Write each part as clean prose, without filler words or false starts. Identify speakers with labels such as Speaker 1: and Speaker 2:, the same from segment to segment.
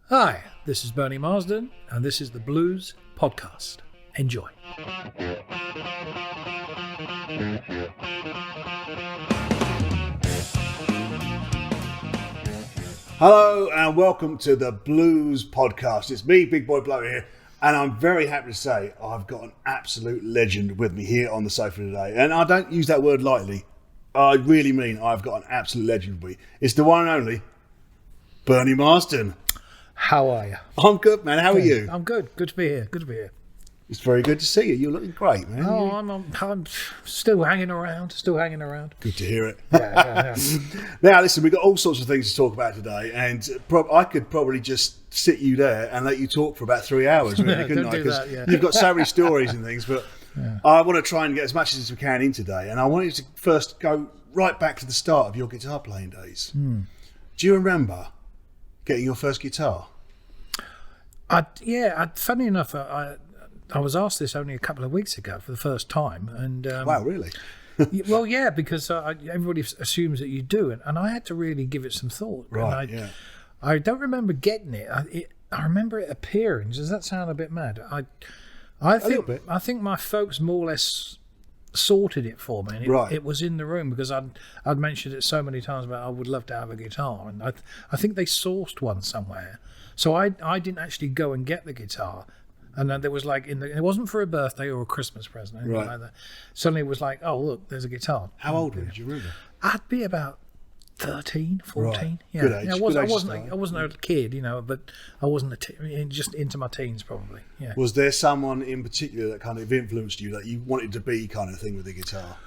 Speaker 1: Hi, this is Bernie Marsden, and this is the Blues Podcast. Enjoy.
Speaker 2: Hello and welcome to the Blues Podcast. It's me, Big Boy Bloater here, and I'm very happy to say I've got an absolute legend with me here on the sofa today. And I don't use that word lightly. I really mean I've got an absolute legend with me. It's the one and only Bernie Marsden.
Speaker 1: How are you?
Speaker 2: I'm good, man. How are you?
Speaker 1: I'm good. Good to be here. Good to be here.
Speaker 2: It's very good to see you. You're looking great, man.
Speaker 1: Oh, I'm still hanging around.
Speaker 2: Good to hear it.
Speaker 1: Yeah.
Speaker 2: Now, listen, we've got all sorts of things to talk about today, and I could probably just sit you there and let you talk for about 3 hours, really, couldn't I? Because you've got so many stories and things, but I want to try and get as much as we can in today, and I wanted to first go right back to the start of your guitar playing days. Do you remember getting your first guitar?
Speaker 1: Funny enough, I was asked this only a couple of weeks ago for the first time. And
Speaker 2: wow, really?
Speaker 1: Well, yeah, because everybody assumes that you do. And I had to really give it some thought.
Speaker 2: Right,
Speaker 1: I don't remember getting it. I remember it appearing. Does that sound a bit mad? I think my folks more or less sorted it for me. And it was in the room because I'd mentioned it so many times about I would love to have a guitar. And I think they sourced one somewhere. So I didn't actually go and get the guitar. And then there was it wasn't for a birthday or a Christmas present, anything like that. Suddenly it was like, oh, look, there's a guitar.
Speaker 2: How old were you? Do you remember?
Speaker 1: I'd be about 13, 14.
Speaker 2: Right.
Speaker 1: Yeah.
Speaker 2: Good age.
Speaker 1: Yeah, I wasn't a kid, but I wasn't just into my teens probably. Yeah.
Speaker 2: Was there someone in particular that kind of influenced you that you wanted to be kind of thing with the guitar?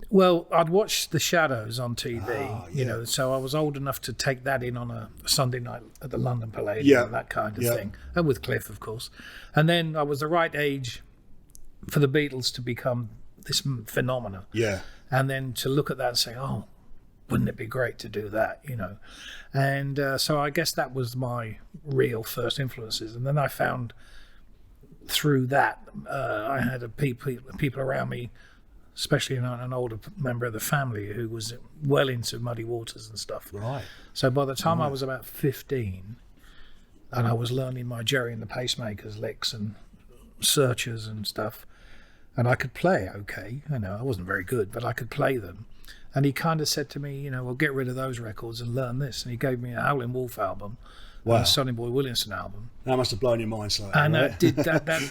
Speaker 1: Well, I'd watched The Shadows on TV, so I was old enough to take that in on a Sunday night at the London Palladium, that kind of thing, and with Cliff, of course. And then I was the right age for the Beatles to become this phenomenon.
Speaker 2: Yeah.
Speaker 1: And then to look at that and say, oh, wouldn't it be great to do that, And so I guess that was my real first influences. And then I found through that, I had people around me, especially an older member of the family who was well into Muddy Waters and stuff.
Speaker 2: Right.
Speaker 1: So by the time I was about 15, and I was learning my Jerry and the Pacemakers licks and searchers and stuff, and I could play okay. I wasn't very good, but I could play them. And he kind of said to me, well, get rid of those records and learn this. And he gave me a Howlin' Wolf album.
Speaker 2: Wow.
Speaker 1: A Sonny Boy Williamson album.
Speaker 2: That must have blown your mind slightly.
Speaker 1: And
Speaker 2: right?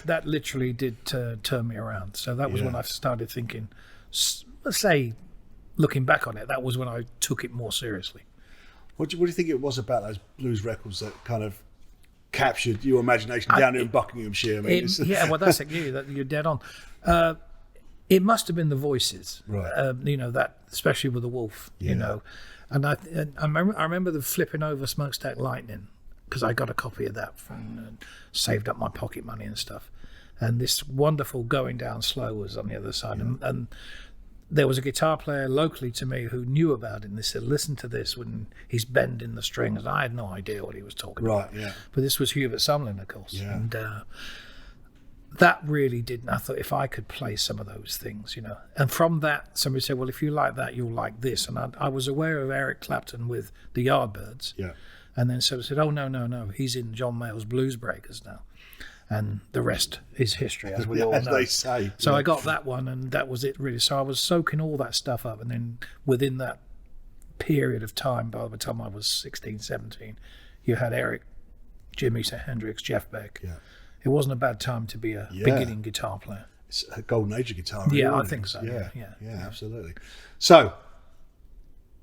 Speaker 1: that literally did turn me around. So that was when I started thinking, let's say, looking back on it, that was when I took it more seriously.
Speaker 2: What do you think it was about those blues records that kind of captured your imagination down there in Buckinghamshire?
Speaker 1: Well, that's it. You're dead on. It must have been the voices,
Speaker 2: right?
Speaker 1: That especially with the Wolf, And I remember the flipping over Smokestack Lightning because I got a copy of that and saved up my pocket money and stuff. And this wonderful Going Down Slow was on the other side, and there was a guitar player locally to me who knew about it, and they said, "Listen to this when he's bending the strings." And I had no idea what he was talking about.
Speaker 2: Yeah.
Speaker 1: But this was Hubert Sumlin, of course, and that really did. I thought if I could play some of those things, And from that, somebody said, well, if you like that, you'll like this. And I was aware of Eric Clapton with the Yardbirds.
Speaker 2: Yeah.
Speaker 1: And then somebody said, oh, no, he's in John Mayall's Blues Breakers now. And the rest is history, as we all know.
Speaker 2: As they say.
Speaker 1: So I got that one, and that was it, really. So I was soaking all that stuff up. And then within that period of time, by the time I was 16, 17, you had Eric, Jimi Hendrix, Jeff Beck.
Speaker 2: Yeah.
Speaker 1: It wasn't a bad time to be a beginning guitar player.
Speaker 2: It's a golden age of guitar.
Speaker 1: Yeah,
Speaker 2: really,
Speaker 1: I think so.
Speaker 2: Yeah, absolutely. So,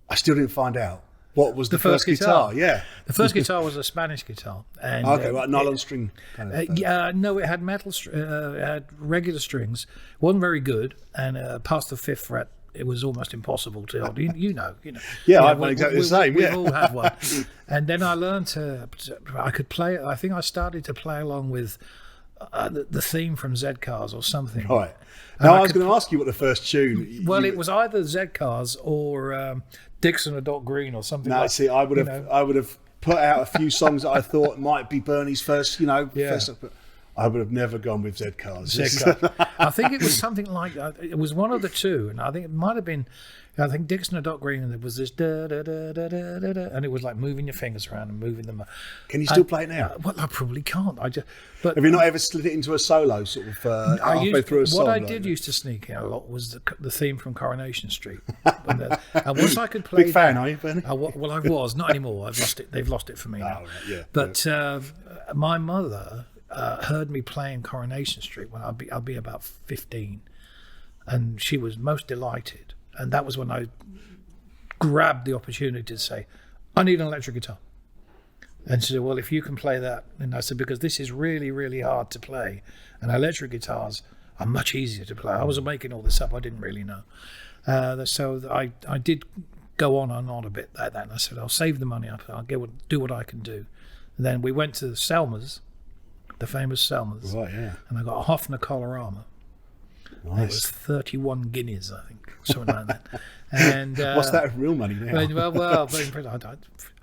Speaker 2: I still didn't find out what was the first guitar. Yeah,
Speaker 1: the first guitar was a Spanish guitar. And,
Speaker 2: nylon string. Kind of
Speaker 1: no, it had metal. It had regular strings. It wasn't very good, and past the fifth fret, it was almost impossible to hold. You know.
Speaker 2: Yeah, I had one exactly the same.
Speaker 1: We've all had one. And then I learned I could play. I think I started to play along with the theme from Z-Cars or something.
Speaker 2: Right. Now I was going to ask you what the first tune.
Speaker 1: Well, it was either Z-Cars or Dixon or Doc Green or something.
Speaker 2: No, see, I would have put out a few songs that I thought might be Bernie's first. First. But I would have never gone with Z cars.
Speaker 1: I think it was something like it was one of the two, and I think it might have been. I think Dixon or Doc Green, and there was this da da da da da da da, and it was like moving your fingers around and moving them.
Speaker 2: Can you still play it now?
Speaker 1: Well, I probably can't. But
Speaker 2: have you not ever slid it into a solo sort of halfway through a song?
Speaker 1: What I did used to sneak in a lot was the theme from Coronation Street. And once I could play,
Speaker 2: big fan, are you, Bernie?
Speaker 1: Well, I was not anymore. I've lost it. They've lost it for me now.
Speaker 2: Right, yeah.
Speaker 1: But my mother heard me playing Coronation Street when I'll be about 15, and she was most delighted. And that was when I grabbed the opportunity to say, I need an electric guitar. And she said, well, if you can play that. And I said, because this is really, really hard to play. And electric guitars are much easier to play. I wasn't making all this up. I didn't really know. So I did go on and on a bit like that. And I said, I'll save the money up. I'll do what I can do. And then we went to Selmer's, the famous Selmer's.
Speaker 2: Right, yeah.
Speaker 1: And I got a Hofner Colorama.
Speaker 2: Nice.
Speaker 1: It was 31 guineas, I think, something like that. And
Speaker 2: what's that real money now?
Speaker 1: Well,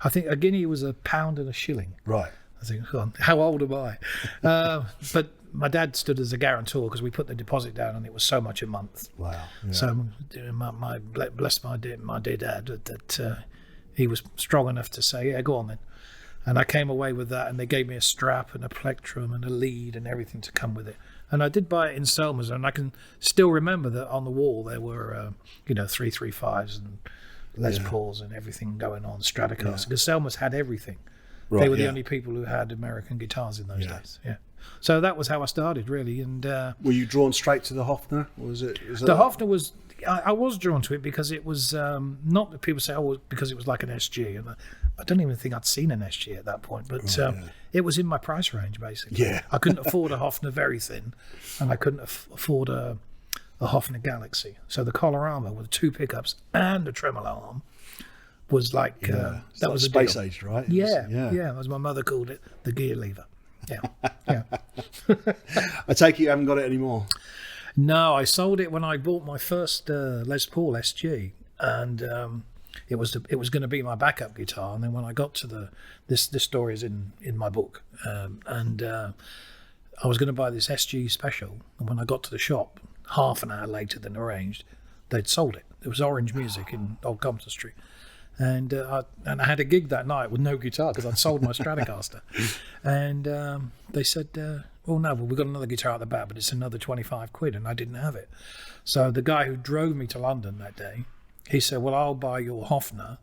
Speaker 1: I think a guinea was £1 and a shilling.
Speaker 2: Right.
Speaker 1: I think, how old am I? But my dad stood as a guarantor because we put the deposit down, and it was so much a month.
Speaker 2: Wow. Yeah.
Speaker 1: So bless my dear dad that he was strong enough to say, yeah, go on then. And I came away with that, and they gave me a strap and a plectrum and a lead and everything to come with it. And I did buy it in Selmer's, and I can still remember that on the wall there were, 335s and Les Pauls and everything going on, Stratocasters, because Selmer's had everything. Right, they were the only people who had American guitars in those days. Yeah. So that was how I started, really. And
Speaker 2: were you drawn straight to the Hofner? Or was it?
Speaker 1: The Hofner was. I was drawn to it because it was not that people say, because it was like an SG, and I don't even think I'd seen an SG at that point, but it was in my price range basically.
Speaker 2: Yeah.
Speaker 1: I couldn't afford a Hofner very thin, and I couldn't afford a Hofner Galaxy. So the Colorama with 2 pickups and a tremolo arm was like that was a
Speaker 2: space
Speaker 1: deal.
Speaker 2: aged, right?
Speaker 1: Yeah. As my mother called it, the gear lever. Yeah.
Speaker 2: I take it you haven't got it anymore.
Speaker 1: No, I sold it when I bought my first Les Paul SG, and it was going to be my backup guitar. And then when I got to this story is in my book, and I was going to buy this SG Special, and when I got to the shop, half an hour later than arranged, they'd sold it. It was Orange Music in Old Compton Street. And I had a gig that night with no guitar because I'd sold my Stratocaster. And they said, we've got another guitar at the back, but it's another 25 quid, and I didn't have it. So the guy who drove me to London that day, he said, well, I'll buy your Hofner,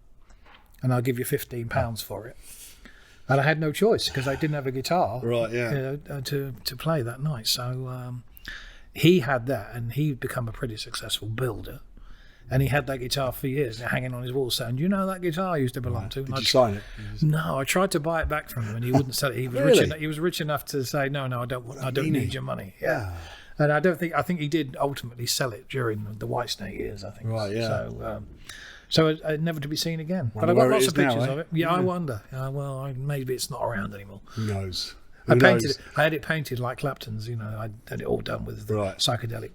Speaker 1: and I'll give you £15 for it. And I had no choice because I didn't have a guitar to play that night. So he had that, and he'd become a pretty successful builder. And he had that guitar for years, hanging on his wall, saying, "You know that guitar I used to belong to."
Speaker 2: Did you sign it?
Speaker 1: No, I tried to buy it back from him, and he wouldn't sell it. He was he was rich enough to say, "No, I don't need your money." Yeah. And I think he did ultimately sell it during the Whitesnake years. I think. Right. Yeah. So it's never to be seen again. But I've got lots of pictures of it. Yeah, I wonder. Maybe it's not around anymore.
Speaker 2: Who knows?
Speaker 1: I had it painted like Clapton's. I had it all done with psychedelic.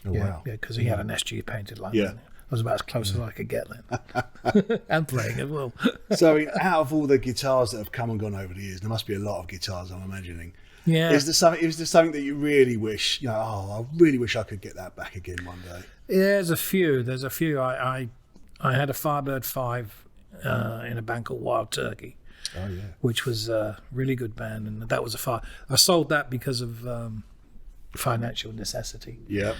Speaker 2: Oh, wow.
Speaker 1: Yeah, because he had an SG painted like that. I was about as close as I could get then. And playing as well.
Speaker 2: So out of all the guitars that have come and gone over the years, there must be a lot of guitars, I'm imagining.
Speaker 1: Yeah.
Speaker 2: Is there something that you really wish, I really wish I could get that back again one day?
Speaker 1: Yeah, there's a few. I had a Firebird 5 in a band called Wild Turkey.
Speaker 2: Oh, yeah.
Speaker 1: Which was a really good band, and that was I sold that because of financial necessity.
Speaker 2: Yeah.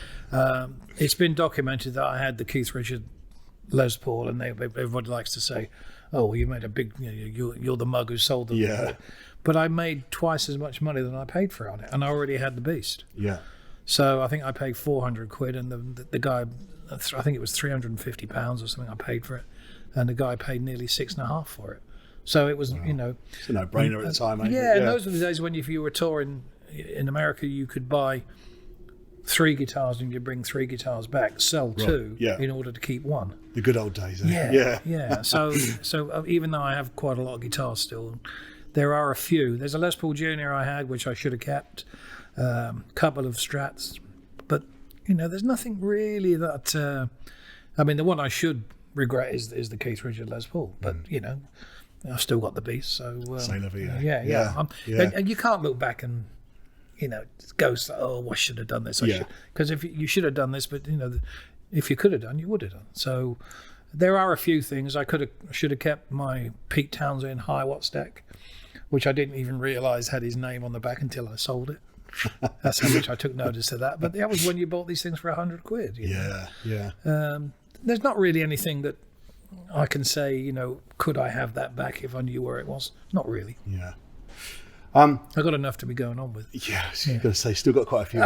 Speaker 1: It's been documented that I had the Keith Richard Les Paul, and everybody likes to say, "Oh, well, you made a big, you're the mug who sold them."
Speaker 2: Yeah.
Speaker 1: But I made twice as much money than I paid for on it, and I already had the Beast.
Speaker 2: Yeah.
Speaker 1: So I think I paid 400 quid, and the guy, I think it was £350 or something I paid for it, and the guy paid nearly 6.5 for it. So it was,
Speaker 2: It's a no-brainer at the time, ain't it?
Speaker 1: Yeah, and those were the days when if you were touring in America, you could buy 3 guitars and you bring 3 guitars back, sell 2 in order to keep 1.
Speaker 2: The good old days,
Speaker 1: Yeah. So even though I have quite a lot of guitars still, there are a few. There's a Les Paul Junior I had, which I should have kept, couple of Strats, but there's nothing really that. The one I should regret is the Keith Richard Les Paul, but I've still got the Beast, so
Speaker 2: say la vie.
Speaker 1: Yeah. And you can't look back and goes, oh, I should have done this. Because if you should have done this, but if you could have done, you would have done. So there are a few things I should have kept. My Pete Townsend high watt stack, which I didn't even realise had his name on the back until I sold it. That's how much I took notice of that. But that was when you bought these things for £100. There's not really anything that I can say, could I have that back if I knew where it was? Not really.
Speaker 2: Yeah.
Speaker 1: I've got enough to be going on with.
Speaker 2: Yeah, I was going to say, still got quite a few.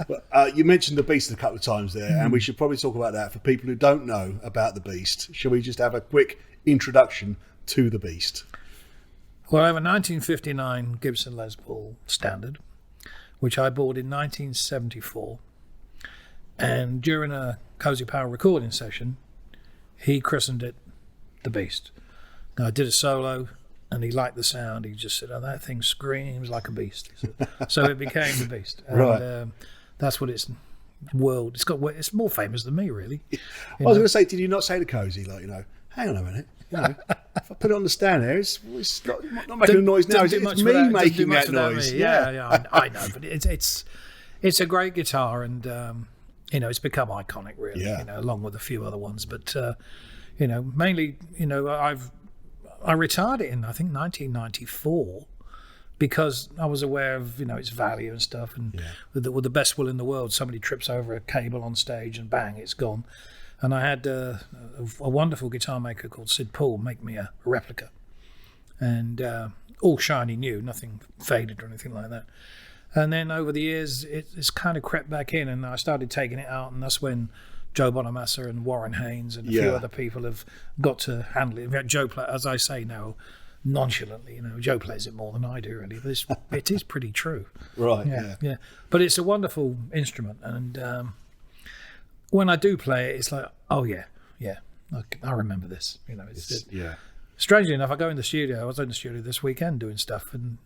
Speaker 2: But, you mentioned the Beast a couple of times there, and we should probably talk about that for people who don't know about the Beast. Shall we just have a quick introduction to the Beast?
Speaker 1: Well, I have a 1959 Gibson Les Paul Standard, which I bought in 1974. And during a Cozy Powell recording session, he christened it the Beast. Now, I did a solo, and he liked the sound. He just said, "Oh, that thing screams like a beast." So it became the Beast. And,
Speaker 2: right.
Speaker 1: That's what it's it's more famous than me, really.
Speaker 2: I was going to say, did you not say to Cozy, hang on a minute, if I put it on the stand there, it's not making a noise now. It's me making that noise.
Speaker 1: Yeah, I know, but it's a great guitar, and it's become iconic, really. Along with a few other ones, but mainly, I retired it in, I think, 1994, because I was aware of its value and stuff, and with the best will in the world, somebody trips over a cable on stage and bang, it's gone. And I had a wonderful guitar maker called Sid Paul make me a replica, and all shiny new, nothing faded or anything like that. And then over the years, it's kind of crept back in, and I started taking it out, and that's when Joe Bonamassa and Warren Haynes and a few other people have got to handle it. In fact, Joe, as I say now, nonchalantly, Joe plays it more than I do, really. But it is pretty true.
Speaker 2: Right.
Speaker 1: Yeah. But it's a wonderful instrument, and when I do play it, it's like, oh yeah, I remember this. Strangely enough, I go in the studio. I was in the studio this weekend doing stuff, and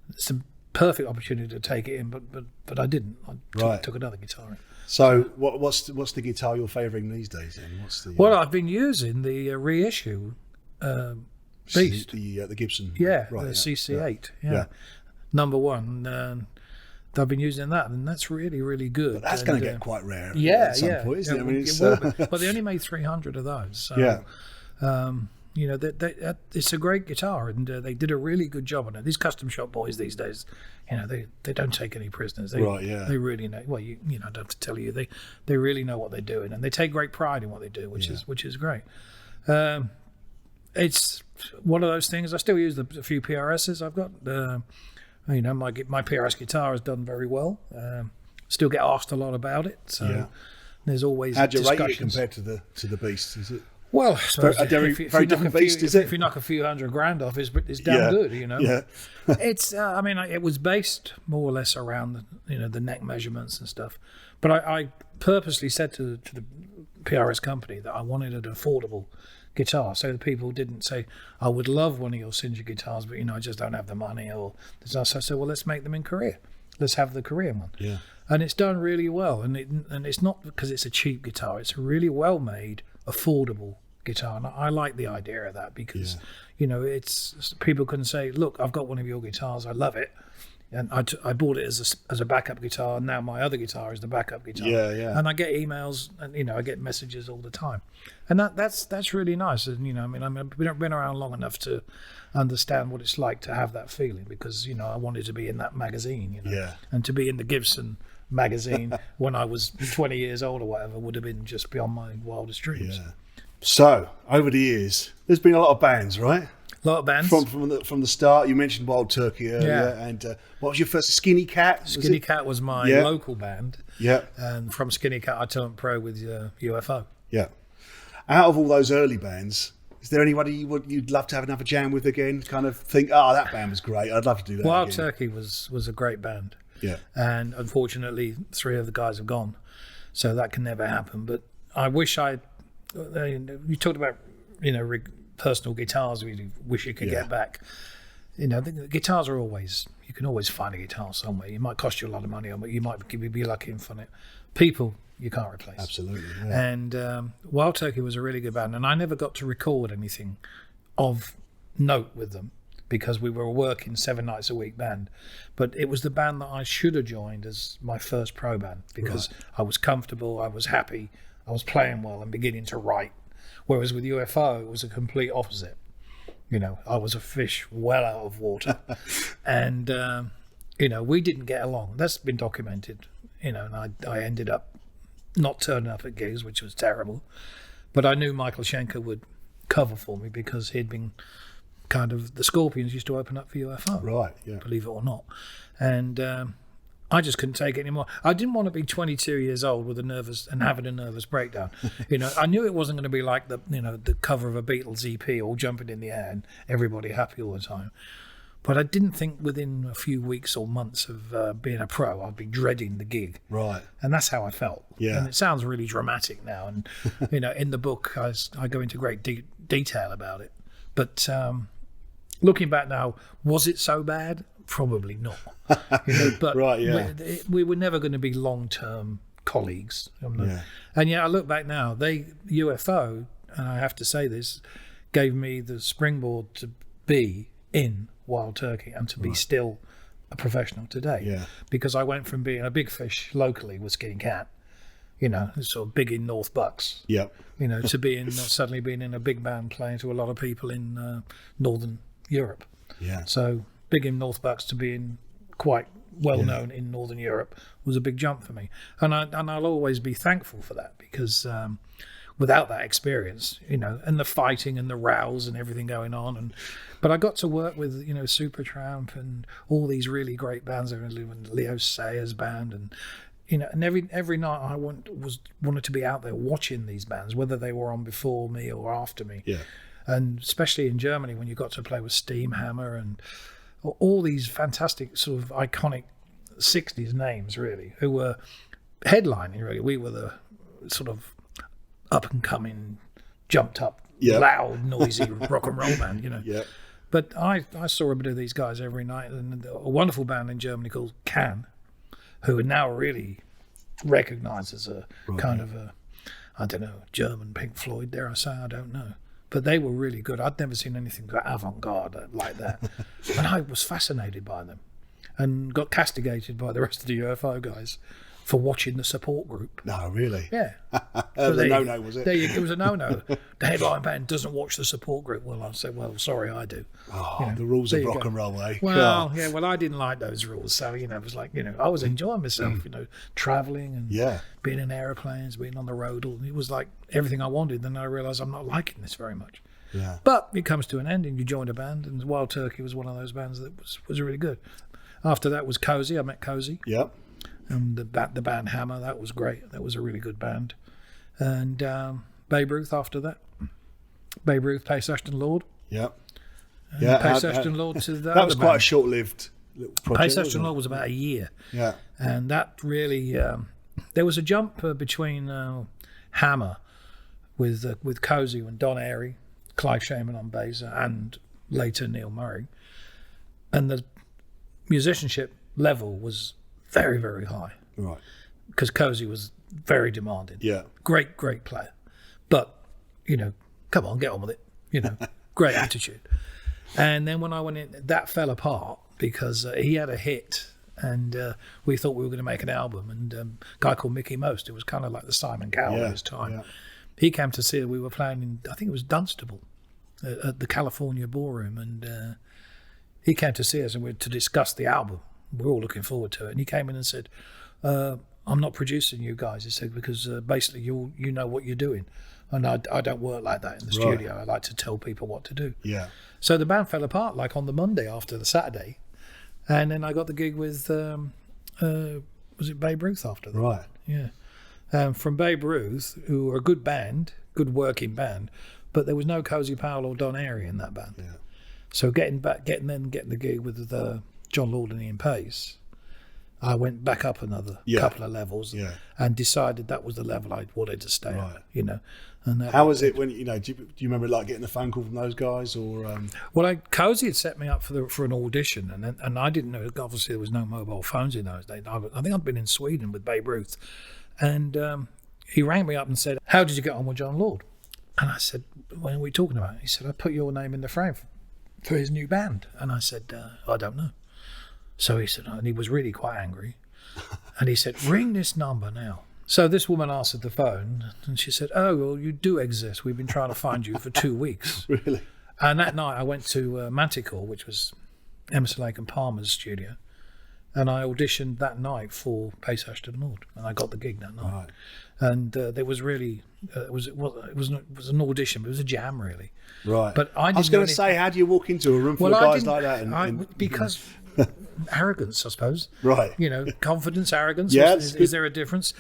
Speaker 1: it's a perfect opportunity to take it in, but I didn't. I took another guitar in.
Speaker 2: So what's the guitar you're favouring these days then?
Speaker 1: Well, I've been using the reissue Beast.
Speaker 2: The Gibson.
Speaker 1: The CC8. Yeah. Number one. I've been using that, and that's really, really good.
Speaker 2: But that's going to get quite rare at some point, isn't it? I mean,
Speaker 1: it will be. Well, they only made 300 of those. So, it's a great guitar, and they did a really good job on it. These custom shop boys these days, they don't take any prisoners. They really know. Well, I don't have to tell you, they really know what they're doing, and they take great pride in what they do, which is great. It's one of those things. I still use a few PRSs I've got. My PRS guitar has done very well. Still get asked a lot about it, so there's always
Speaker 2: how'd you
Speaker 1: discussions.
Speaker 2: rate it compared to the Beast? Is it?
Speaker 1: Well,
Speaker 2: a very different beast, is it?
Speaker 1: If you knock a few $100,000 off, it's damn good,
Speaker 2: Yeah.
Speaker 1: It's, it was based more or less around the neck measurements and stuff. But I purposely said to the PRS company that I wanted an affordable guitar, so that people didn't say, I would love one of your Singer guitars, but I just don't have the money. So I said, well, let's make them in Korea. Let's have the Korean one.
Speaker 2: Yeah.
Speaker 1: And it's done really well. And it's not because it's a cheap guitar. It's a really well-made, affordable guitar. And I like the idea of that because, it's people can say, look, I've got one of your guitars. I love it. And I bought it as a backup guitar, and now my other guitar is the backup guitar.
Speaker 2: Yeah.
Speaker 1: And I get emails, and I get messages all the time, and that's really nice. And we've been around long enough to understand what it's like to have that feeling, because I wanted to be in that magazine, and to be in the Gibson magazine when I was 20 years old or whatever would have been just beyond my wildest dreams.
Speaker 2: Yeah. So over the years, there's been a lot of bands, right?
Speaker 1: A lot of bands
Speaker 2: from the start. You mentioned Wild Turkey earlier, and what was your first? Skinny Cat.
Speaker 1: Skinny Cat was my local band.
Speaker 2: Yeah,
Speaker 1: and from Skinny Cat, I turned pro with UFO.
Speaker 2: Yeah. Out of all those early bands, is there anybody you'd love to have another jam with again? Kind of think, that band was great. I'd love to do that.
Speaker 1: Wild
Speaker 2: again.
Speaker 1: Turkey was a great band.
Speaker 2: Yeah,
Speaker 1: and unfortunately, 3 of the guys have gone, so that can never happen. But I wish you talked about personal guitars we wish you could get back. The guitars are always, you can always find a guitar somewhere. It might cost you a lot of money, but you might be lucky and find it. People you can't replace.
Speaker 2: Absolutely. Yeah.
Speaker 1: And Wild Turkey was a really good band, and I never got to record anything of note with them because we were a working 7 nights a week band. But it was the band that I should have joined as my first pro band, because I was comfortable, I was happy, I was playing well and beginning to write. Whereas with UFO, it was a complete opposite. I was a fish well out of water. And, we didn't get along. That's been documented, and I ended up not turning up at gigs, which was terrible. But I knew Michael Schenker would cover for me because he'd been kind of, the Scorpions used to open up for UFO.
Speaker 2: Right, yeah.
Speaker 1: Believe it or not. And I just couldn't take it anymore. I didn't want to be 22 years old with having a nervous breakdown. I knew it wasn't going to be like the cover of a Beatles EP, all jumping in the air and everybody happy all the time. But I didn't think within a few weeks or months of being a pro, I'd be dreading the gig.
Speaker 2: Right.
Speaker 1: And that's how I felt.
Speaker 2: Yeah.
Speaker 1: And it sounds really dramatic now. And, in the book, I go into great detail about it. But looking back now, was it so bad? Probably not. But
Speaker 2: right, yeah.
Speaker 1: we were never going to be long-term colleagues. And I look back now, UFO, and I have to say this, gave me the springboard to be in Wild Turkey and to be still a professional today.
Speaker 2: Yeah.
Speaker 1: Because I went from being a big fish locally with Skinny Cat, sort of big in North Bucks.
Speaker 2: Yep.
Speaker 1: To being suddenly being in a big band playing to a lot of people in Northern Europe.
Speaker 2: Yeah.
Speaker 1: So big in North Bucks to being quite well known in Northern Europe was a big jump for me, and I'll always be thankful for that, because without that experience, and the fighting and the rows and everything going on, but I got to work with Supertramp and all these really great bands, and Leo Sayers band, and and every night I wanted to be out there watching these bands, whether they were on before me or after me.
Speaker 2: Yeah.
Speaker 1: And especially in Germany, when you got to play with Steamhammer and all these fantastic sort of iconic 60s names, really, who were headlining, really. We were the sort of up-and-coming, jumped-up, loud, noisy rock and roll band,
Speaker 2: Yeah.
Speaker 1: But I saw a bit of these guys every night, and a wonderful band in Germany called Can, who are now really recognised as a kind of a, I don't know, German Pink Floyd, dare I say, I don't know. But they were really good. I'd never seen anything avant-garde like that. And I was fascinated by them and got castigated by the rest of the UFO guys for watching the support group.
Speaker 2: No, really?
Speaker 1: Yeah.
Speaker 2: So a no-no, was it?
Speaker 1: It was a no-no. The headline band doesn't watch the support group. Well, I said, well, sorry, I do.
Speaker 2: Oh, the rules of rock and roll, eh?
Speaker 1: Well, I didn't like those rules. So, it was like, I was enjoying myself, travelling and being in aeroplanes, being on the road. It was like everything I wanted. Then I realised I'm not liking this very much.
Speaker 2: Yeah.
Speaker 1: But it comes to an end and you join a band, and Wild Turkey was one of those bands that was really good. After that was Cozy. I met Cozy.
Speaker 2: Yep.
Speaker 1: And the band Hammer, that was great. That was a really good band. And Babe Ruth after that. Babe Ruth, Paice, Ashton, Lord.
Speaker 2: Yep.
Speaker 1: Paice, Ashton, Lord to
Speaker 2: that was quite a short-lived little project.
Speaker 1: Paice, Ashton, Lord was about a year.
Speaker 2: Yeah.
Speaker 1: And that really, there was a jump between Hammer with Cozy and Don Airey, Clive Shaman on bass, and later Neil Murray. And the musicianship level was very, very high.
Speaker 2: Right.
Speaker 1: Because Cozy was very demanding.
Speaker 2: Yeah.
Speaker 1: Great player. But, come on, get on with it. Great attitude. And then when I went in, that fell apart because he had a hit and we thought we were going to make an album. And a guy called Mickey Most, it was kind of like the Simon Cowell of his time. Yeah. He came to see it. We were playing in, I think it was Dunstable, at the California Ballroom. And he came to see us and to discuss the album. We're all looking forward to it. And he came in and said, I'm not producing you guys, he said, because basically you know what you're doing. And I don't work like that in the studio. I like to tell people what to do.
Speaker 2: Yeah.
Speaker 1: So the band fell apart like on the Monday after the Saturday. And then I got the gig with, was it Babe Ruth after that?
Speaker 2: Right.
Speaker 1: Yeah. From Babe Ruth, who were a good band, good working band, but there was no Cozy Powell or Don Airey in that band.
Speaker 2: Yeah.
Speaker 1: So getting the gig with John Lord and Ian Paice, I went back up another couple of levels and decided that was the level I wanted to stay at, And
Speaker 2: how was it when, do you remember like getting a phone call from those guys or?
Speaker 1: Well, Cozy had set me up for an audition and I didn't know, obviously there was no mobile phones in those days. I think I'd been in Sweden with Babe Ruth and he rang me up and said, how did you get on with John Lord? And I said, what are we talking about? He said, I put your name in the frame for his new band. And I said, I don't know. So he said, and he was really quite angry. And he said, ring this number now. So this woman answered the phone and she said, oh, well, you do exist. We've been trying to find you for 2 weeks.
Speaker 2: Really?
Speaker 1: And that night I went to Manticore, which was Emerson, Lake and Palmer's studio. And I auditioned that night for Paice, Ashton and Lord. And I got the gig that night. Right. And there was really, it was an audition, but it was a jam really.
Speaker 2: Right.
Speaker 1: But I
Speaker 2: was going to say, how do you walk into a room full of guys like that?
Speaker 1: Because arrogance, I suppose.
Speaker 2: Right.
Speaker 1: Confidence, arrogance.
Speaker 2: Yeah,
Speaker 1: is there a difference?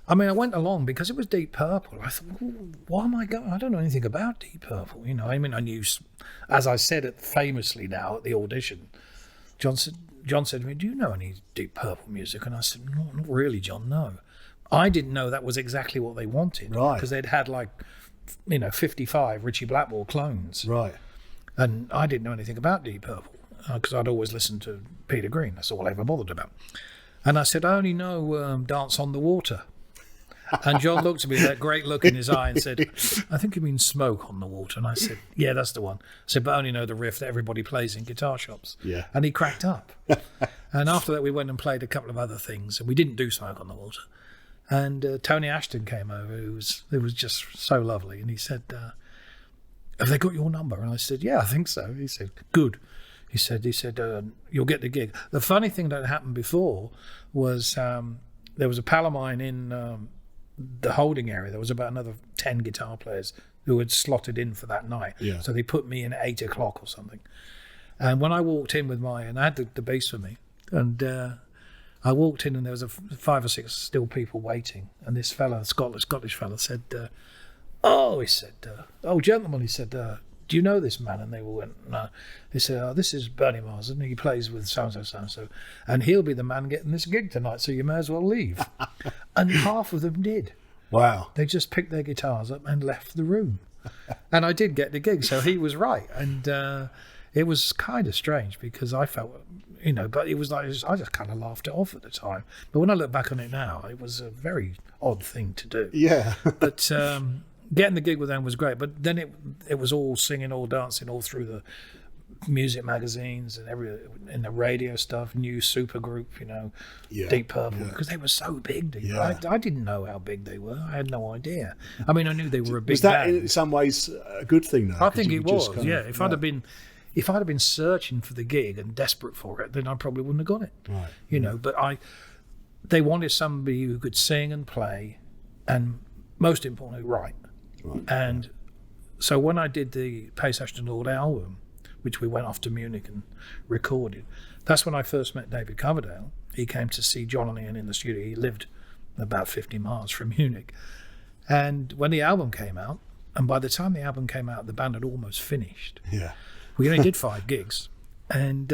Speaker 1: I mean, I went along because it was Deep Purple. I thought, why am I going? I don't know anything about Deep Purple. I mean, I knew, as I said it famously now at the audition, John said to me, do you know any Deep Purple music? And I said, no, not really, John, no. I didn't know that was exactly what they wanted.
Speaker 2: Right.
Speaker 1: Because they'd had 55 Ritchie Blackmore clones.
Speaker 2: Right.
Speaker 1: And I didn't know anything about Deep Purple because I'd always listened to Peter Green. That's all I ever bothered about. And I said, I only know Dance on the Water. And John looked at me with that great look in his eye and said, I think you mean Smoke on the Water. And I said, yeah, that's the one. I said, but I only know the riff that everybody plays in guitar shops.
Speaker 2: Yeah.
Speaker 1: And he cracked up. And after that, we went and played a couple of other things. And we didn't do Smoke on the Water. And Tony Ashton came over, who was just so lovely. And he said, have they got your number? And I said, yeah, I think so. He said, good. He said, you'll get the gig. The funny thing that happened before was there was a pal of mine in the holding area. There was about another 10 guitar players who had slotted in for that night.
Speaker 2: Yeah.
Speaker 1: So they put me in at 8 o'clock or something. And when I walked in and I had the bass for me, and I walked in and there was 5 or 6 still people waiting. And this fella, Scottish fella, said, oh, gentlemen, he said, do you know this man? And they all went, no. He said, oh, this is Bernie Marsden. He plays with so-and-so, so-and-so. And he'll be the man getting this gig tonight, so you may as well leave. And half of them did.
Speaker 2: Wow.
Speaker 1: They just picked their guitars up and left the room. And I did get the gig, so he was right. And it was kind of strange because I felt, but it was like, I just kind of laughed it off at the time. But when I look back on it now, it was a very odd thing to do.
Speaker 2: Yeah.
Speaker 1: But getting the gig with them was great. But then it was all singing, all dancing, all through the music magazines and in the radio stuff, new supergroup, Deep Purple, because they were so big. I didn't know how big they were. I had no idea. I mean, I knew they were a big
Speaker 2: Was that
Speaker 1: band.
Speaker 2: in some ways a good thing, though?
Speaker 1: I think it was, If I'd have been searching for the gig and desperate for it, then I probably wouldn't have got it.
Speaker 2: Right.
Speaker 1: But they wanted somebody who could sing and play, and most importantly, write.
Speaker 2: Right.
Speaker 1: And so when I did the Paice, Ashton Lord album, which we went off to Munich and recorded, that's when I first met David Coverdale. He came to see John and Ian in the studio. He lived about 50 miles from Munich. And when the album came out, and by the time the album came out, the band had almost finished.
Speaker 2: Yeah.
Speaker 1: We only did 5 gigs. And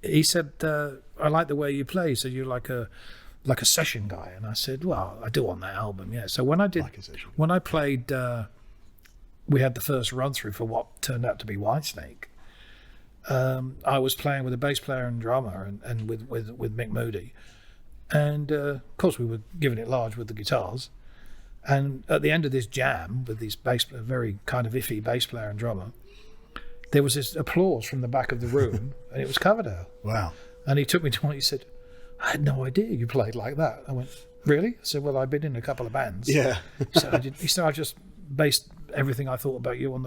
Speaker 1: he said, I like the way you play. He said, you're like a session guy. And I said, well, I do on that album, yeah. So when I played, we had the first run through for what turned out to be Whitesnake. I was playing with a bass player and drummer and with Mick Moody. And of course we were giving it large with the guitars. And at the end of this jam with these very kind of iffy bass player and drummer, there was this applause from the back of the room, and it was Coverdale.
Speaker 2: Wow.
Speaker 1: And he took me to one, he said, I had no idea you played like that. I went, really? I said, well, I've been in a couple of bands.
Speaker 2: Yeah.
Speaker 1: He said, I just based everything I thought about you on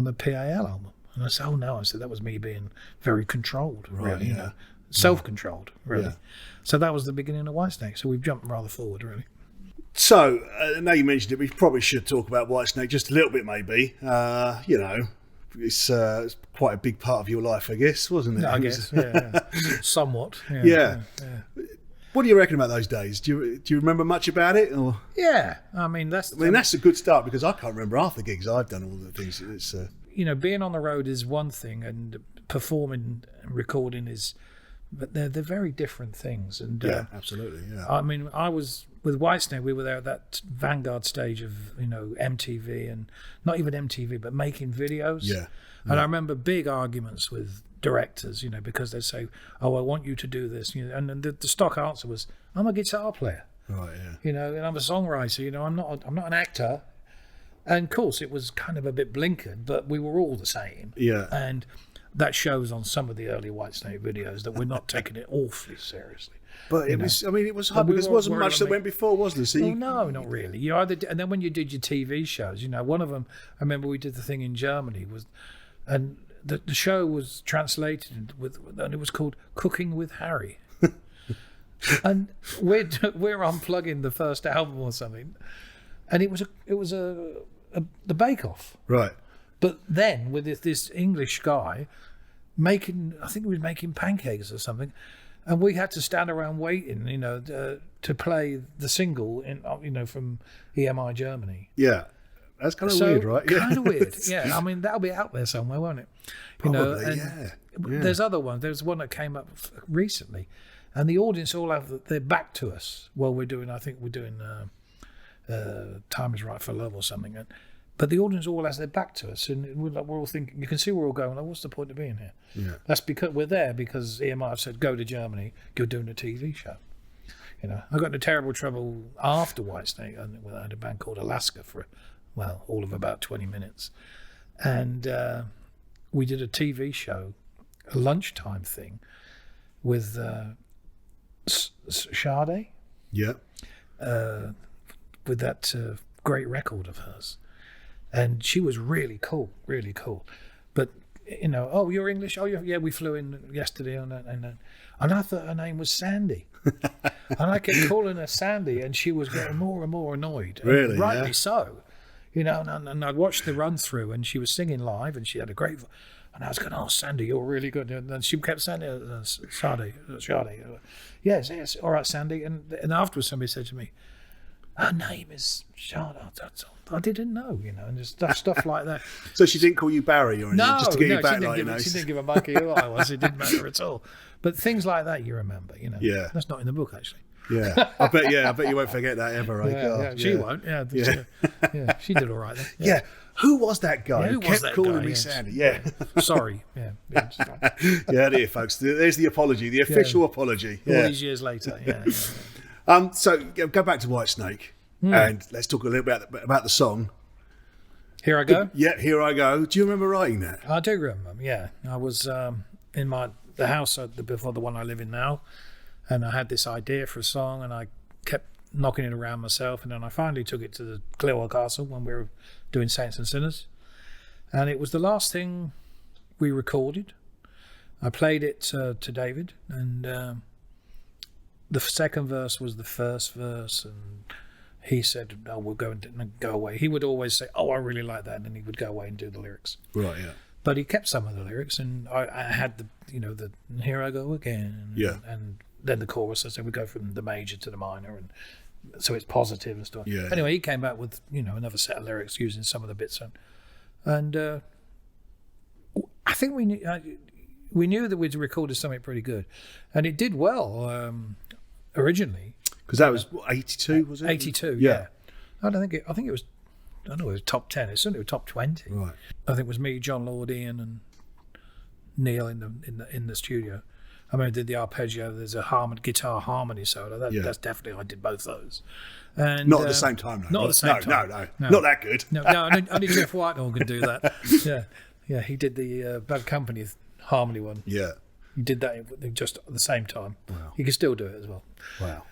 Speaker 1: the PAL album. And I said, oh no. I said, that was me being very controlled, really,
Speaker 2: yeah.
Speaker 1: Self-controlled, really.
Speaker 2: Yeah.
Speaker 1: So that was the beginning of Whitesnake. So we've jumped rather forward, really.
Speaker 2: So, now you mentioned it, we probably should talk about Whitesnake just a little bit, maybe. It's quite a big part of your life, I guess, wasn't it?
Speaker 1: No, I guess, yeah. Somewhat.
Speaker 2: Yeah. What do you reckon about those days? Do you remember much about it? Or?
Speaker 1: Yeah, I mean that's
Speaker 2: a good start because I can't remember half the gigs I've done. All the things. It's
Speaker 1: being on the road is one thing, and performing and recording is, but they're very different things. And
Speaker 2: yeah, absolutely. Yeah.
Speaker 1: I mean, I was with Whitesnake. We were there at that vanguard stage of MTV, and not even MTV, but making videos.
Speaker 2: Yeah.
Speaker 1: And I remember big arguments with directors, because they say, "Oh, I want you to do this," and then the stock answer was, "I'm a guitar player."
Speaker 2: Right. Yeah.
Speaker 1: And I'm a songwriter. I'm not an actor. And of course, it was kind of a bit blinkered, but we were all the same.
Speaker 2: Yeah.
Speaker 1: And that shows on some of the early Whitesnake videos that we're not taking it awfully seriously.
Speaker 2: But it was hard because there wasn't much that went before, was there? So
Speaker 1: no, not really. You either and then when you did your TV shows, one of them, I remember we did the thing in Germany, and the show was translated and it was called Cooking with Harry. And we're unplugging the first album or something, and it was the Bake Off,
Speaker 2: right?
Speaker 1: But then with this English guy I think he was making pancakes or something, and we had to stand around waiting, to play the single from EMI Germany.
Speaker 2: Yeah, that's kind of weird, right?
Speaker 1: Kind of weird. Yeah, I mean that'll be out there somewhere, won't it?
Speaker 2: Probably, yeah.
Speaker 1: There's other ones. There's one that came up recently. And the audience all have their back to us while we're doing, Time Is Right for Love or something. But the audience all has their back to us. And we're all thinking, you can see we're all going, what's the point of being here?
Speaker 2: Yeah.
Speaker 1: That's because we're there because EMI have said, go to Germany, you're doing a TV show. I got into terrible trouble after Whitesnake. I had a band called Alaska for, all of about 20 minutes. And we did a TV show, a lunchtime thing, with... Sade,
Speaker 2: yeah,
Speaker 1: with that great record of hers, and she was really cool. But oh, you're English? Oh, yeah, we flew in yesterday on that, and I thought her name was Sandy, and I kept calling her Sandy, and she was getting more and more annoyed.
Speaker 2: Really,
Speaker 1: rightly so, And I watched the run through, and she was singing live, and she had a great. And I was going, oh, Sandy, you're really good. And then she kept saying, Sade. Yes, all right, Sandy. And afterwards somebody said to me, her name is Sade. I didn't know, and just stuff like that.
Speaker 2: So she didn't call you Barry or anything, just to get you back
Speaker 1: she didn't give a monkey who I was. It didn't matter at all. But things like that you remember,
Speaker 2: Yeah.
Speaker 1: That's not in the book, actually.
Speaker 2: Yeah, I bet you won't forget that ever, right?
Speaker 1: Yeah, she won't. Yeah, she did all right then.
Speaker 2: Yeah. Who was that guy who
Speaker 1: kept
Speaker 2: calling me Sandy? Yeah.
Speaker 1: Sorry. Yeah.
Speaker 2: Yeah, there, folks. There's the apology, the official apology.
Speaker 1: All these years later. Yeah.
Speaker 2: So go back to Whitesnake and let's talk a little bit about the song.
Speaker 1: Here I Go?
Speaker 2: Yeah, Here I Go. Do you remember writing that?
Speaker 1: I do remember, yeah. I was in the house before the one I live in now, and I had this idea for a song, and I kept knocking it around myself, and then I finally took it to the Clearwell Castle when we were doing Saints and Sinners, and it was the last thing we recorded. I played it to David, and the second verse was the first verse, and he said, oh, we'll go away. He would always say, oh, I really like that, and then he would go away and do the lyrics.
Speaker 2: Right, yeah.
Speaker 1: But he kept some of the lyrics, and I had the Here I Go Again, and then the chorus. I said we go from the major to the minor, and so it's positive and stuff.
Speaker 2: Yeah.
Speaker 1: Anyway, he came back with another set of lyrics using some of the bits, and I think we knew that we'd recorded something pretty good, and it did well originally.
Speaker 2: Because that was 82, was it?
Speaker 1: 82, yeah. I think it was. I don't know, it was top 10. It's certainly top 20.
Speaker 2: Right.
Speaker 1: I think it was me, John Lord, Ian, and Neil in the studio. I mean, I did the arpeggio. There's a guitar harmony solo. That's definitely, I did both those. And
Speaker 2: not at the same time, though.
Speaker 1: Not at the same time.
Speaker 2: No, not that good.
Speaker 1: No, only Jeff Whitehall could do that. Yeah, he did the Bad Company harmony one.
Speaker 2: Yeah.
Speaker 1: He did that just at the same time.
Speaker 2: Wow.
Speaker 1: He could still do it as well.
Speaker 2: Wow.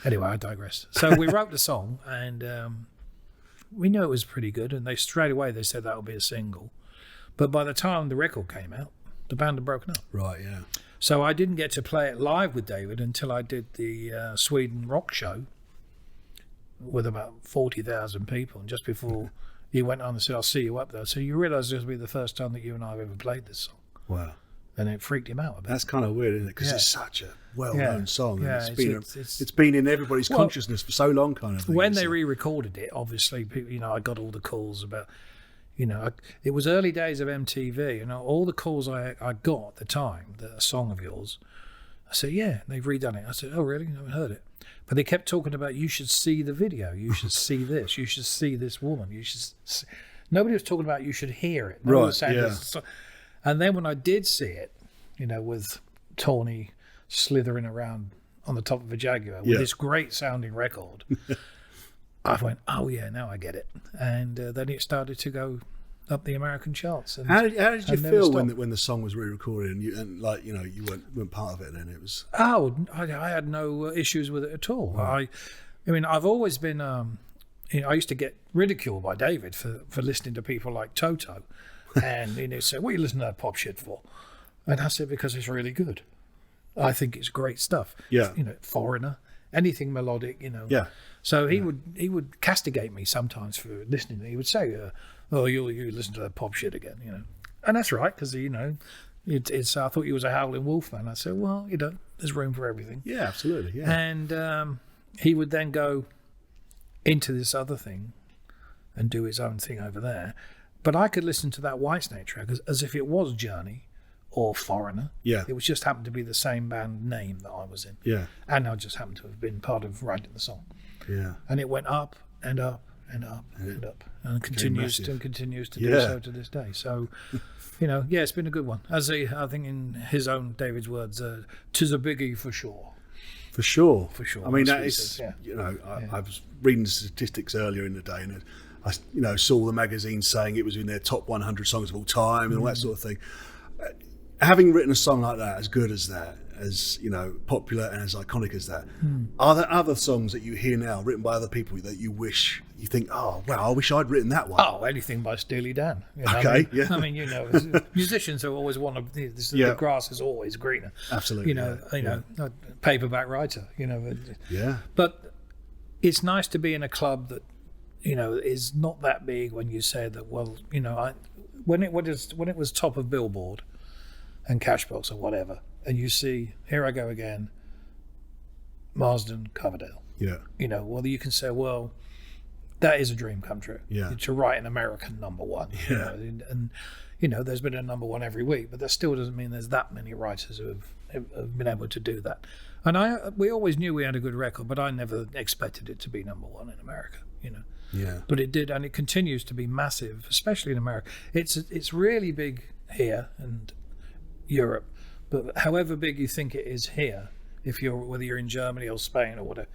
Speaker 1: Anyway, I digress. So we wrote the song, and we knew it was pretty good, and straight away they said that would be a single. But by the time the record came out, the band had broken up.
Speaker 2: Right, yeah.
Speaker 1: So I didn't get to play it live with David until I did the Sweden rock show with about 40,000 people. And just before he went on and said, I'll see you up there. So you realise this will be the first time that you and I have ever played this song.
Speaker 2: Wow.
Speaker 1: And it freaked him out a bit.
Speaker 2: That's kind of weird, isn't it? Because it's such a well-known song.
Speaker 1: Yeah,
Speaker 2: and it's been in everybody's consciousness for so long, kind of thing.
Speaker 1: When they re-recorded it, obviously, I got all the calls about, it was early days of MTV. All the calls I got at the time, a song of yours, I said, yeah, they've redone it. I said, oh, really? I haven't heard it. But they kept talking about, you should see the video. You should see this. You should see this woman. You should. Nobody was talking about you should hear it. Nobody was saying this. And then when I did see it, with Tawny slithering around on the top of a Jaguar with this great sounding record, I went, oh yeah, now I get it. And then it started to go up the American charts. And
Speaker 2: how did you feel when the song was re-recorded and you weren't part of it? Then it was.
Speaker 1: Oh, I had no issues with it at all. Right. I mean, I've always been. I used to get ridiculed by David for listening to people like Toto, and he'd say, "What are you listening to that pop shit for?" And I said, "Because it's really good. I think it's great stuff."
Speaker 2: Yeah.
Speaker 1: Foreigner, anything melodic,
Speaker 2: Yeah.
Speaker 1: So he would castigate me sometimes for listening. He would say, "Oh, you listen to that pop shit again," And that's right, because it's. I thought you was a howling wolf man. I said, "Well, there's room for everything."
Speaker 2: Yeah, absolutely. Yeah.
Speaker 1: And he would then go into this other thing and do his own thing over there. But I could listen to that Whitesnake track as if it was Journey or Foreigner.
Speaker 2: Yeah.
Speaker 1: It was just happened to be the same band name that I was in.
Speaker 2: Yeah.
Speaker 1: And I just happened to have been part of writing the song.
Speaker 2: Yeah.
Speaker 1: And it went up and up and up and up and continues to do so to this day. So, it's been a good one. I think in his own David's words, "'tis a biggie for sure."
Speaker 2: For sure. I mean, that
Speaker 1: is,
Speaker 2: I was reading the statistics earlier in the day, and I saw the magazine saying it was in their top 100 songs of all time and all that sort of thing. Having written a song like that, as good as that, as popular and as iconic as that, are there other songs that you hear now written by other people that you think, oh wow, I wish I'd written that one?
Speaker 1: Oh, anything by Steely Dan.
Speaker 2: Okay,
Speaker 1: I mean, musicians are always the grass is always greener.
Speaker 2: Absolutely.
Speaker 1: A paperback writer.
Speaker 2: Yeah.
Speaker 1: But it's nice to be in a club that is not that big. When you say that, well, when it was top of Billboard and Cashbox or whatever, and you see Here I Go Again, Marsden, Coverdale.
Speaker 2: Yeah.
Speaker 1: Whether you can say, well, that is a dream come true.
Speaker 2: Yeah.
Speaker 1: To write an American number one.
Speaker 2: Yeah.
Speaker 1: And there's been a number one every week, but that still doesn't mean there's that many writers who have been able to do that. And we always knew we had a good record, but I never expected it to be number one in America.
Speaker 2: Yeah.
Speaker 1: But it did, and it continues to be massive, especially in America. It's really big here and Europe, but however big you think it is here, whether you're in Germany or Spain or whatever,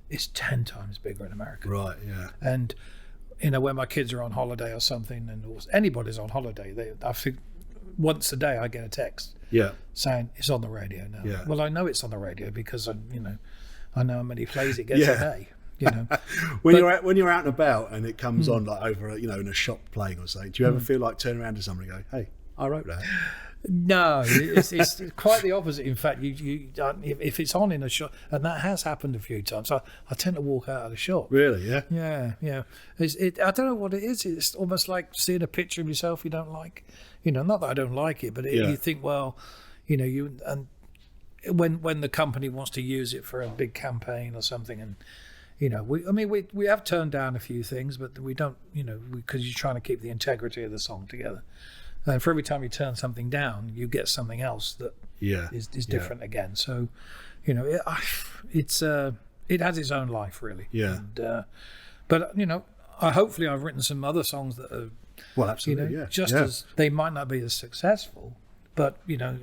Speaker 1: it's 10 times bigger in America.
Speaker 2: Right. Yeah.
Speaker 1: And when my kids are on holiday or something, and anybody's on holiday, I think once a day I get a text.
Speaker 2: Yeah.
Speaker 1: Saying it's on the radio now.
Speaker 2: Yeah.
Speaker 1: Well, I know it's on the radio because I know how many plays it gets a day.
Speaker 2: When you're out and about and it comes on like over in a shop playing or something, do you ever feel like turning around to somebody and go, "Hey, I wrote that"?
Speaker 1: No, it's quite the opposite. In fact, if it's on in a shop, and that has happened a few times, I tend to walk out of the shop.
Speaker 2: Really? Yeah.
Speaker 1: Yeah. I don't know what it is. It's almost like seeing a picture of yourself you don't like. Not that I don't like it, but you think, well, when the company wants to use it for a big campaign or something, and we have turned down a few things, but we don't, because you're trying to keep the integrity of the song together. And for every time you turn something down, you get something else that is different again. So, it has its own life, really.
Speaker 2: Yeah.
Speaker 1: And, but hopefully I've written some other songs that are,
Speaker 2: well, absolutely,
Speaker 1: as they might not be as successful, but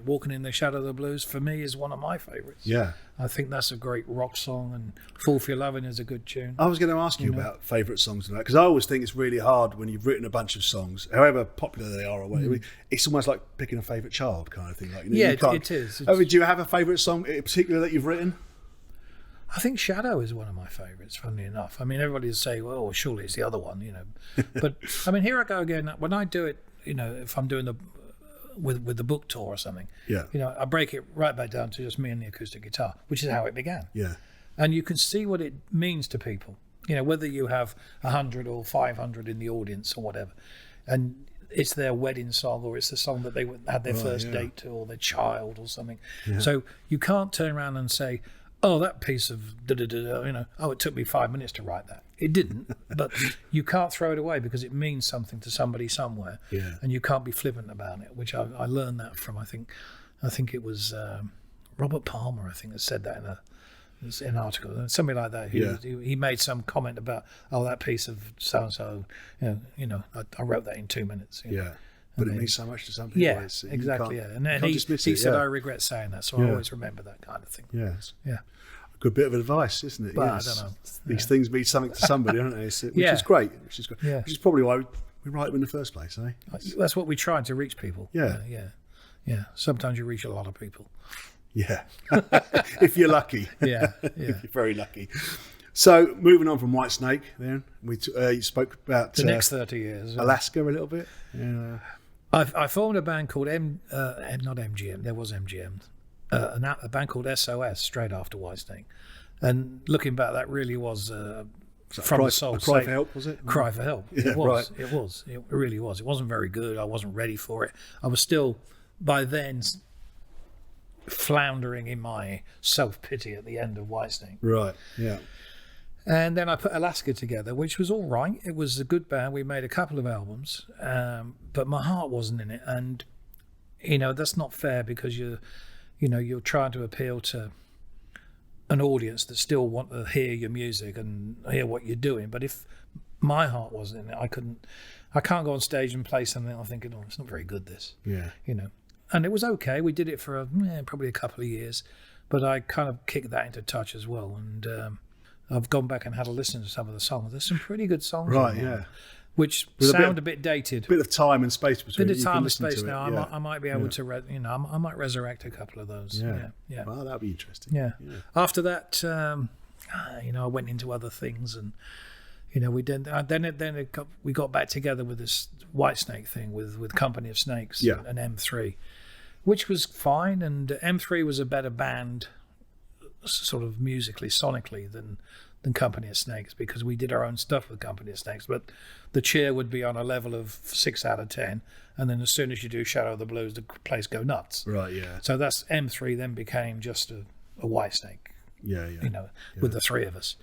Speaker 1: Walking in the Shadow of the Blues for me is one of my favorites.
Speaker 2: Yeah.
Speaker 1: I think that's a great rock song, and Fool for Your Lovin' is a good tune.
Speaker 2: I was going to ask you about favourite songs and that, because I always think it's really hard when you've written a bunch of songs, however popular they are or whatever. It's almost like picking a favourite child kind of thing. Like,
Speaker 1: it is.
Speaker 2: Do you have a favourite song in particular that you've written?
Speaker 1: I think Shadow is one of my favourites, funnily enough. I mean, everybody will say, well, surely it's the other one, But, I mean, Here I Go Again, when I do it, if I'm doing with the book tour or something, I break it right back down to just me and the acoustic guitar, which is how it began.
Speaker 2: Yeah.
Speaker 1: And you can see what it means to people, whether you have 100 or 500 in the audience or whatever, and it's their wedding song, or it's the song that they had their first date to, or their child or something. Yeah. So you can't turn around and say, oh, that piece of da-da-da-da, oh, it took me 5 minutes to write that. It didn't, but you can't throw it away because it means something to somebody somewhere, and you can't be flippant about it, which I learned that from, I think it was Robert Palmer, I think, that said that in an article, something like that. He made some comment about, oh, that piece of so-and-so, I wrote that in 2 minutes.
Speaker 2: Yeah. But it means so much to some people.
Speaker 1: Yeah, exactly. Yeah, and he said, I regret saying that, so I always remember that kind of thing.
Speaker 2: Yes.
Speaker 1: Yeah.
Speaker 2: A good bit of advice, isn't it?
Speaker 1: But I don't know.
Speaker 2: These things mean something to somebody, don't they? Which is great. Which is great.
Speaker 1: Yeah.
Speaker 2: Which is probably why we write them in the first place, eh?
Speaker 1: That's what we try to reach people.
Speaker 2: Yeah.
Speaker 1: Yeah. Sometimes you reach a lot of people.
Speaker 2: Yeah. If you're lucky.
Speaker 1: Yeah.
Speaker 2: If you're very lucky. So moving on from Whitesnake, then you spoke about
Speaker 1: the next 30 years,
Speaker 2: Alaska a little bit. Yeah.
Speaker 1: I formed a band called not MGM. There was MGM, a band called SOS straight after Whitesnake, and looking back, that really was from the soul.
Speaker 2: A cry for help, was it?
Speaker 1: Cry for help.
Speaker 2: Yeah,
Speaker 1: it was.
Speaker 2: right.
Speaker 1: It was. It really was. It wasn't very good. I wasn't ready for it. I was still by then floundering in my self-pity at the end of Whitesnake.
Speaker 2: Right. Yeah.
Speaker 1: And then I put Alaska together, which was all right. It was a good band. We made a couple of albums, but my heart wasn't in it. And that's not fair, because you're trying to appeal to an audience that still want to hear your music and hear what you're doing. But if my heart wasn't in it, I can't go on stage and play something I'm thinking, oh, it's not very good, this.
Speaker 2: Yeah.
Speaker 1: And it was okay. We did it for probably a couple of years, but I kind of kicked that into touch as well. And I've gone back and had a listen to some of the songs. There's some pretty good songs,
Speaker 2: right? Yeah,
Speaker 1: which sound a bit dated.
Speaker 2: Bit of time and space between.
Speaker 1: Bit of time and space now.
Speaker 2: Yeah.
Speaker 1: I might be able to, I might resurrect a couple of those. Yeah.
Speaker 2: Well, that'd be interesting.
Speaker 1: Yeah. After that, I went into other things, and we did. We got back together with this Whitesnake thing with Company of Snakes and M3, which was fine. And M3 was a better band, sort of musically, sonically, than Company of Snakes, because we did our own stuff with Company of Snakes, but the cheer would be on a level of 6 out of 10, and then as soon as you do Shadow of the Blues, the place go nuts.
Speaker 2: Right, yeah.
Speaker 1: So that's M3 then became just a Whitesnake.
Speaker 2: Yeah.
Speaker 1: With the three of us.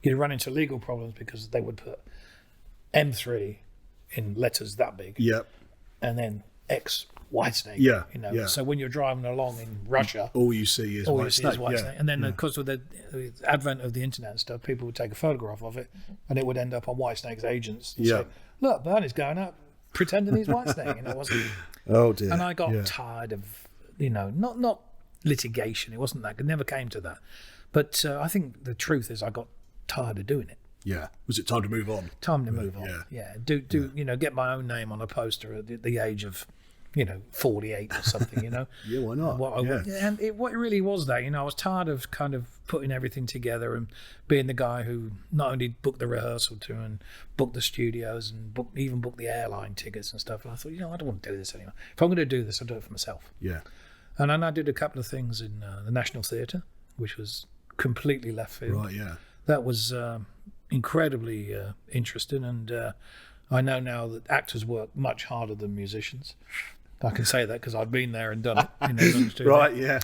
Speaker 1: You'd run into legal problems because they would put M3 in letters that big.
Speaker 2: Yep.
Speaker 1: And then X Whitesnake.
Speaker 2: Yeah.
Speaker 1: So when you're driving along in Russia,
Speaker 2: all you see is Whitesnake.
Speaker 1: Yeah. And then because of the advent of the internet and stuff, people would take a photograph of it, and it would end up on Whitesnake's agents. And say, look, Bernie's going up pretending he's Whitesnake. It wasn't.
Speaker 2: Oh dear.
Speaker 1: And I got tired of, not litigation. It wasn't that. It never came to that. But I think the truth is, I got tired of doing it.
Speaker 2: Yeah. Was it time to move on?
Speaker 1: Time to move on. Yeah. Get my own name on a poster at the age of 48 or something,
Speaker 2: Yeah, why not?
Speaker 1: And what it really was that, I was tired of kind of putting everything together and being the guy who not only booked the rehearsal to and booked the studios and even booked the airline tickets and stuff. And I thought, I don't want to do this anymore. If I'm going to do this, I'll do it for myself.
Speaker 2: Yeah.
Speaker 1: And then I did a couple of things in the National Theatre, which was completely left field.
Speaker 2: Right, yeah.
Speaker 1: That was incredibly interesting, and I know now that actors work much harder than musicians. I can say that because I've been there and done it.
Speaker 2: Right, yeah.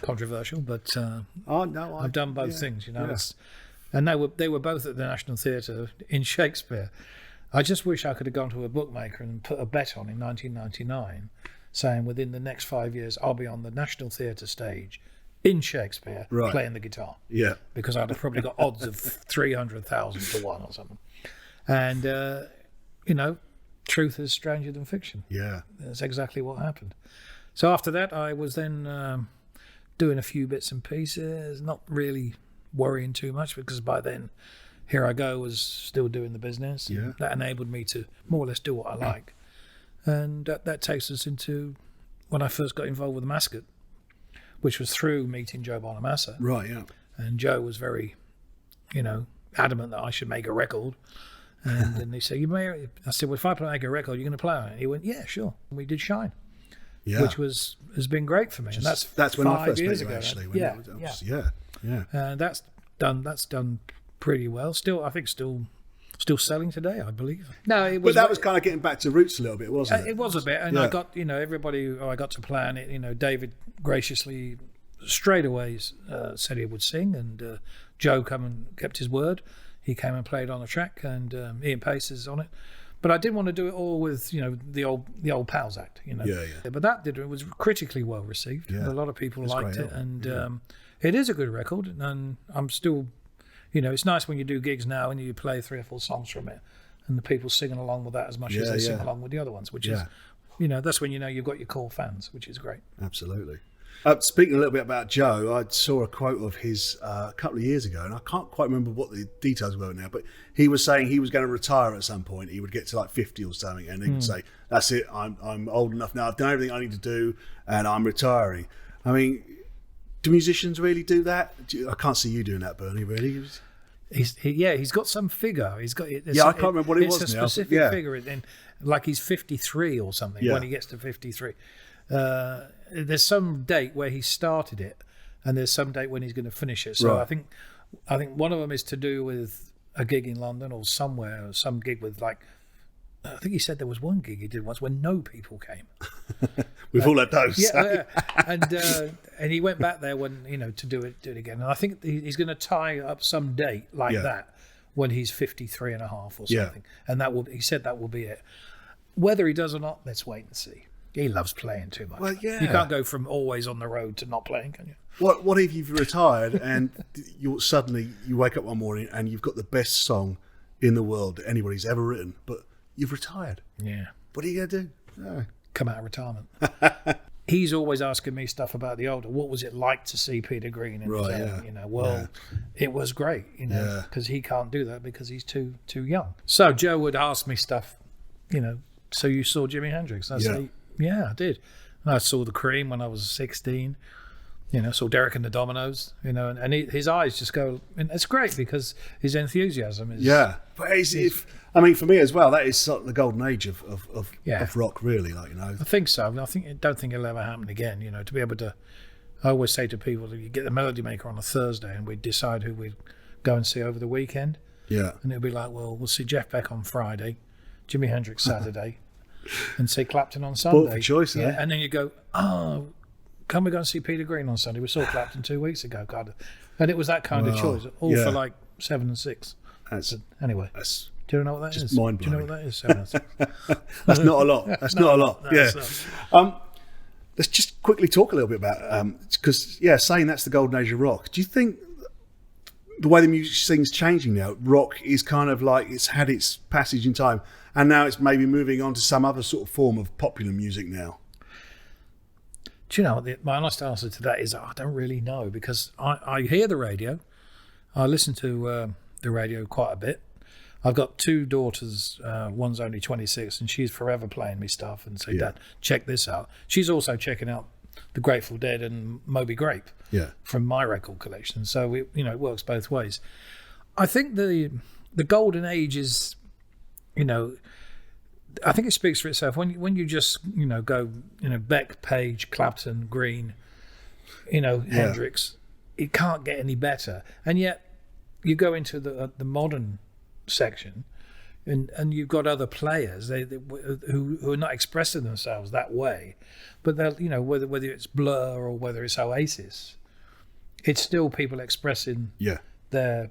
Speaker 1: Controversial, but I've done both things.
Speaker 2: Yeah.
Speaker 1: And they were both at the National Theatre in Shakespeare. I just wish I could have gone to a bookmaker and put a bet on in 1999, saying within the next 5 years I'll be on the National Theatre stage in Shakespeare playing the guitar.
Speaker 2: Yeah.
Speaker 1: Because I'd have probably got odds of 300,000 to 1 or something. And truth is stranger than fiction.
Speaker 2: Yeah.
Speaker 1: That's exactly what happened. So after that, I was then doing a few bits and pieces, not really worrying too much, because by then, Here I Go was still doing the business.
Speaker 2: Yeah.
Speaker 1: That enabled me to more or less do what I like. And that takes us into when I first got involved with Mascot, which was through meeting Joe Bonamassa.
Speaker 2: Right, yeah.
Speaker 1: And Joe was very, adamant that I should make a record. And then he said, I said, well, if I make a record, you're going to play on it? He went, yeah, sure. And we did Shine, which has been great for me. And that's
Speaker 2: when I first
Speaker 1: 5 years
Speaker 2: met you,
Speaker 1: ago.
Speaker 2: actually. Yeah.
Speaker 1: And that's done pretty well. Still, I think still selling today, I believe. No, it was.
Speaker 2: But that was kind of getting back to roots a little bit, wasn't it?
Speaker 1: It was a bit. And I got, everybody who I got to play on it, David graciously straight away said he would sing, and Joe come and kept his word. He came and played on the track, and Ian Paice is on it. But I didn't want to do it all with the old Pals act,
Speaker 2: Yeah.
Speaker 1: But it was critically well received.
Speaker 2: Yeah.
Speaker 1: A lot of people liked it, and
Speaker 2: yeah.
Speaker 1: It is a good record. And I'm still, it's nice when you do gigs now and you play 3 or 4 songs from it, and the people singing along with that as much as they sing along with the other ones, which is, that's when you've got your core fans, which is great.
Speaker 2: Absolutely. Speaking a little bit about Joe, I saw a quote of his a couple of years ago, and I can't quite remember what the details were now, but he was saying he was going to retire at some point. He would get to like 50 or something, and he would say, "That's it. I'm old enough now. I've done everything I need to do, and I'm retiring." I mean, do musicians really do that? I can't see you doing that, Bernie. Really?
Speaker 1: He's got some figure. He's got.
Speaker 2: I can't remember what it was.
Speaker 1: It's a specific figure, and like he's 53 or something. When he gets to 53. There's some date where he started it, and there's some date when he's going to finish it. So I think one of them is to do with a gig in London or somewhere, or some gig with like. I think he said there was one gig he did once when no people came.
Speaker 2: We've all had those.
Speaker 1: Yeah, and he went back there when to do it again. And I think he's going to tie up some date like that when he's 53 and a half or something. And he said that will be it. Whether he does or not, let's wait and see. He loves playing too much.
Speaker 2: Well, yeah.
Speaker 1: You can't go from always on the road to not playing, can you?
Speaker 2: What if you've retired and you wake up one morning and you've got the best song in the world that anybody's ever written, but you've retired?
Speaker 1: Yeah.
Speaker 2: What are you going to do? Oh.
Speaker 1: Come out of retirement. He's always asking me stuff about the older. What was it like to see Peter Green? And it was great, because he can't do that because he's too young. So Joe would ask me stuff, so you saw Jimi Hendrix? I'd say, yeah, I did. And I saw the Cream when I was 16. Saw Derek and the Dominoes. And his eyes just go. And it's great because his enthusiasm is.
Speaker 2: Yeah, but for me as well, that is sort of the golden age of rock, really. I
Speaker 1: think so. I don't think it'll ever happen again. To be able to. I always say to people, you get the Melody Maker on a Thursday, and we decide who we go and see over the weekend.
Speaker 2: Yeah.
Speaker 1: And it'll be like, well, we'll see Jeff Beck on Friday, Jimi Hendrix Saturday. And say Clapton on Sunday.
Speaker 2: Bought for choice,
Speaker 1: yeah. And then you go, can we go and see Peter Green on Sunday? We saw Clapton 2 weeks ago, kind of. And it was that kind of choice, all for like 7 and 6. Anyway, do you know what that is?
Speaker 2: Mind-blowing.
Speaker 1: Do you know what that is? 7 and 6.
Speaker 2: That's not a lot. That's not a lot. Yeah. Let's just quickly talk a little bit about because saying that's the golden age of rock. Do you think the way the music scene's changing now, rock is kind of like it's had its passage in time, and now it's maybe moving on to some other sort of form of popular music now?
Speaker 1: Do you know, my honest answer to that is I don't really know, because I hear the radio. I listen to the radio quite a bit. I've got 2 daughters. One's only 26, and she's forever playing me stuff and say, Dad, check this out. She's also checking out the Grateful Dead and Moby Grape from my record collection. So, it works both ways. I think the golden age is, I think it speaks for itself. When you just, go, Beck, Page, Clapton, Green, Hendrix, it can't get any better. And yet you go into the modern section and you've got other players who are not expressing themselves that way, but they'll, whether it's Blur or whether it's Oasis, it's still people expressing their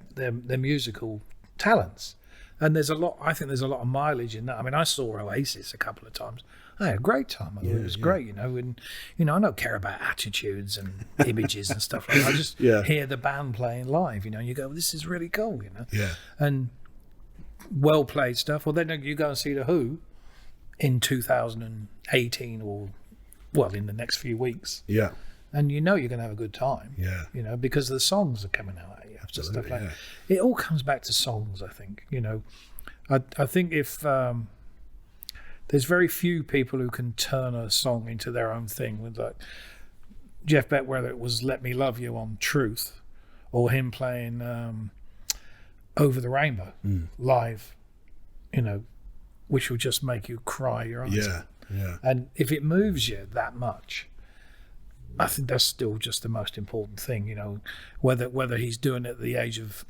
Speaker 1: musical talents. And I think there's a lot of mileage in that. I mean, I saw Oasis a couple of times. I had a great time. It was great, and I don't care about attitudes and images and stuff like that. I just hear the band playing live, and you go, this is really cool,
Speaker 2: Yeah.
Speaker 1: And well played stuff. Well, then you go and see The Who in 2018 or, in the next few weeks.
Speaker 2: Yeah.
Speaker 1: And you're going to have a good time.
Speaker 2: Yeah.
Speaker 1: Because the songs are coming out at you.
Speaker 2: Absolutely,
Speaker 1: stuff like it all comes back to songs, I think. I think if there's very few people who can turn a song into their own thing. With like Jeff Beck, whether it was Let Me Love You on Truth or him playing Over the Rainbow live, which will just make you cry your eyes out.
Speaker 2: Yeah.
Speaker 1: And if it moves you that much, I think that's still just the most important thing, whether he's doing it at the age of,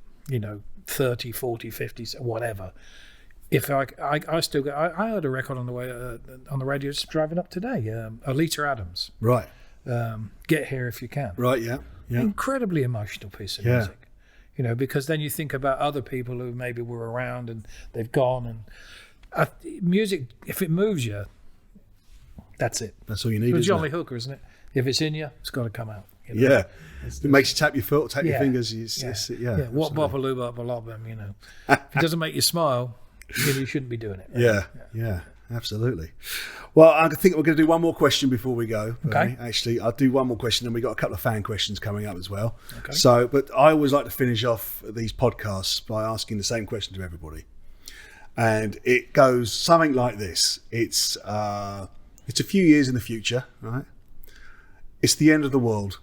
Speaker 1: 30, 40, 50, whatever. If I still go, I heard a record on the way on the radio just driving up today, Alita Adams.
Speaker 2: Right.
Speaker 1: Get Here If You Can.
Speaker 2: Right, yeah.
Speaker 1: Incredibly emotional piece of music, because then you think about other people who maybe were around and they've gone. And music, if it moves you, that's it.
Speaker 2: That's all you need,
Speaker 1: it's John Lee Hooker, isn't it? If it's in you, it's got to come out.
Speaker 2: Yeah. It makes you tap your foot, tap your fingers.
Speaker 1: What bopaloo bopalobum, If it doesn't make you smile, then you shouldn't be doing it.
Speaker 2: Right? Yeah. absolutely. Well, I think we're going to do one more question before we go.
Speaker 1: Okay.
Speaker 2: Actually, I'll do one more question, and we've got a couple of fan questions coming up as well.
Speaker 1: Okay.
Speaker 2: So, but I always like to finish off these podcasts by asking the same question to everybody. And it goes something like this. It's a few years in the future, right? It's the end of the world.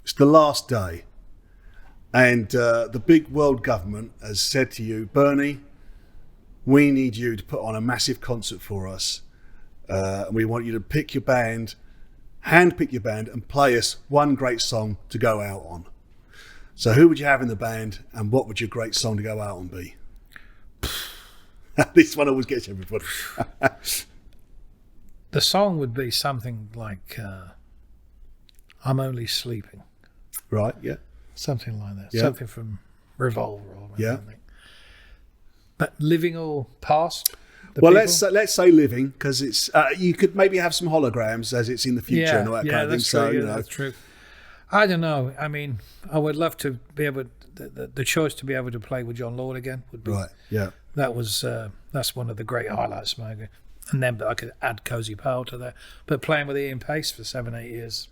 Speaker 2: It's the last day. And the big world government has said to you, Bernie, we need you to put on a massive concert for us. And we want you to pick your band, handpick your band, and play us one great song to go out on. So who would you have in the band, and what would your great song to go out on be? This one always gets everybody.
Speaker 1: The song would be something like I'm Only Sleeping.
Speaker 2: Right, yeah.
Speaker 1: Something like that.
Speaker 2: Yeah.
Speaker 1: Something from Revolver or
Speaker 2: yeah.
Speaker 1: something. But living or past?
Speaker 2: Well, let's say living, because it's you could maybe have some holograms as it's in the future and all that kind of thing. So,
Speaker 1: you know, that's true. I don't know. I mean, I would love to be able the choice to be able to play with John Lord again would be
Speaker 2: right. Yeah,
Speaker 1: that was that's one of the great highlights of my game. And then I could add Cozy Powell to that. But playing with Ian Paice for 7-8 years,